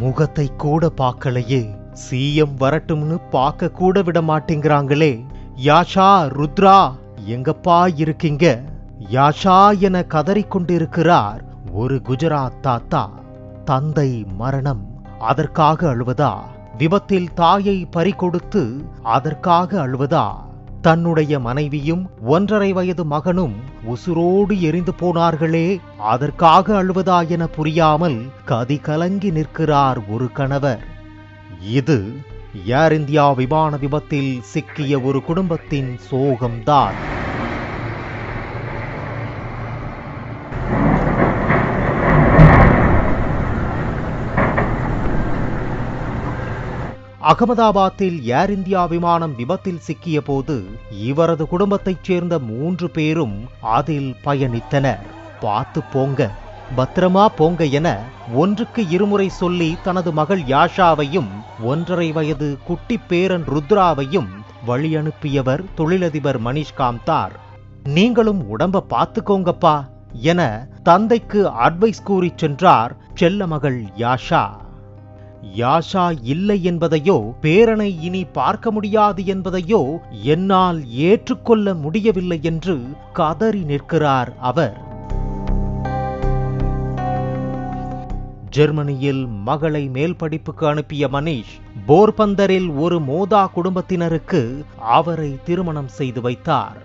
முகத்தை கூட பார்க்கலையே, சிஎம் வரட்டும்னு பார்க்க கூட விட மாட்டேங்கிறாங்களே. யாஷா, ருத்ரா எங்கப்பா இருக்கீங்க? யாஷா என கதறிக்கொண்டிருக்கிறார் ஒரு குஜராத் தாத்தா. தந்தை மரணம், அதற்காக அழுவதா? விபத்தில் தாயை பறிகொடுத்து அதற்காக அழுவதா? தன்னுடைய மனைவியும் 1.5 வயது மகனும் உசுரோடு எரிந்து போனார்களே, அதற்காக அழுவதா என புரியாமல் கதி கலங்கி நிற்கிறார் ஒரு கணவர். இது ஏர் இந்தியா விமான விபத்தில் சிக்கிய ஒரு குடும்பத்தின் சோகம்தான். அகமதாபாத்தில் ஏர் இந்தியா விமானம் விபத்தில் சிக்கிய போது இவரது குடும்பத்தைச் சேர்ந்த 3 பேரும் அதில் பயணித்தனர். பார்த்து போங்க, பத்திரமா போங்க என 1க்கு 2 முறை சொல்லி தனது மகள் யாஷாவையும் 1.5 வயது குட்டி பேரன் ருத்ராவையும் வழி அனுப்பியவர் தொழிலதிபர் மனிஷ் காம்தார். நீங்களும் உடம்ப பார்த்துக்கோங்கப்பா என தந்தைக்கு அட்வைஸ் கூறி சென்றார் செல்ல மகள் யாஷா. யாஷா இல்லை என்பதையோ, பேரனை இனி பார்க்க முடியாது என்பதையோ என்னால் ஏற்றுக்கொள்ள முடியவில்லை என்று கதறி நிற்கிறார் அவர். ஜெர்மனியில் மகளை மேல் படிப்புக்கு அனுப்பிய மனிஷ் போர்பந்தரில் ஒரு மோதா குடும்பத்தினருக்கு அவரை திருமணம் செய்து வைத்தார்.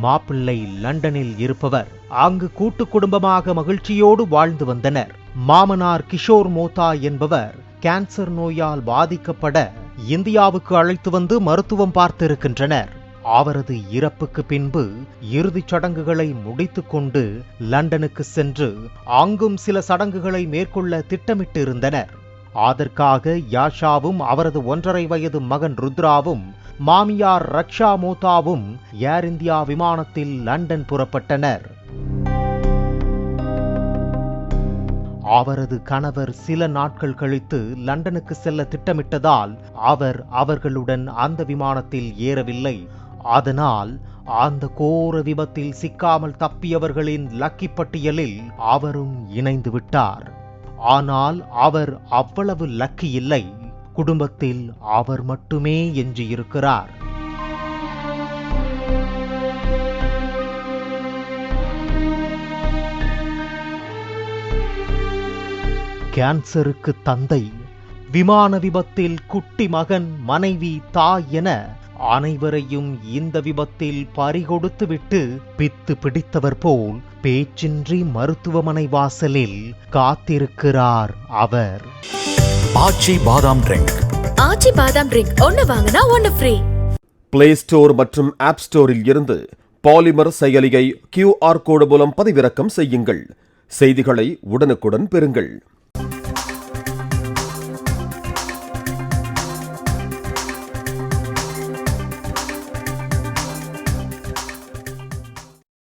மாப்பிள்ளை லண்டனில் இருப்பவர். அங்கு கூட்டு குடும்பமாக மகிழ்ச்சியோடு வாழ்ந்து வந்தனர். மாமனார் கிஷோர் மோதா என்பவர் கேன்சர் நோயால் பாதிக்கப்பட இந்தியாவுக்கு அழைத்து வந்து மருத்துவம் பார்த்திருக்கின்றனர். அவரது இறப்புக்கு பின்பு இறுதிச் சடங்குகளை முடித்துக் கொண்டு லண்டனுக்கு சென்று அங்கும் சில சடங்குகளை மேற்கொள்ள திட்டமிட்டு இருந்தனர். அதற்காக யாஷாவும் அவரது 1.5 வயது மகன் ருத்ராவும் மாமியார் ரக்ஷா மோதாவும் ஏர் இந்தியா விமானத்தில் லண்டன் புறப்பட்டனர். அவரது கணவர் சில நாட்கள் கழித்து லண்டனுக்கு செல்ல திட்டமிட்டதால் அவர் அவர்களுடன் அந்த விமானத்தில் ஏறவில்லை. அதனால் அந்த கோர விபத்தில் சிக்காமல் தப்பியவர்களின் லக்கி பட்டியலில் அவரும் இணைந்து விட்டார். ஆனால் அவர் அவ்வளவு லக்கி இல்லை. குடும்பத்தில் அவர் மட்டுமே எஞ்சியிருக்கிறார். கேன்சருக்கு தந்தை, விமான விபத்தில் குட்டி மகன், மனைவி, தாய் என அனைவரையும் இந்த விபத்தில் பறிகொடுத்துவிட்டு பித்து பிடித்தவர் போல் பேச்சின்றி மருத்துவமனை வாசலில் காத்திருக்கிறார் அவர். ஆச்சி பாதாம் ட்ரிங்க். ஆச்சி பாதாம் ட்ரிங்க் ஒன்னு வாங்கினா ஒன்னு ஃப்ரீ. பிளே ஸ்டோர் மற்றும் ஆப் ஸ்டோரில் இருந்து பாலிமர் செயலியை QR கோடு மூலம் பதிவிறக்கம் செய்யுங்கள். செய்திகளை உடனுக்குடன் பெறுங்கள்.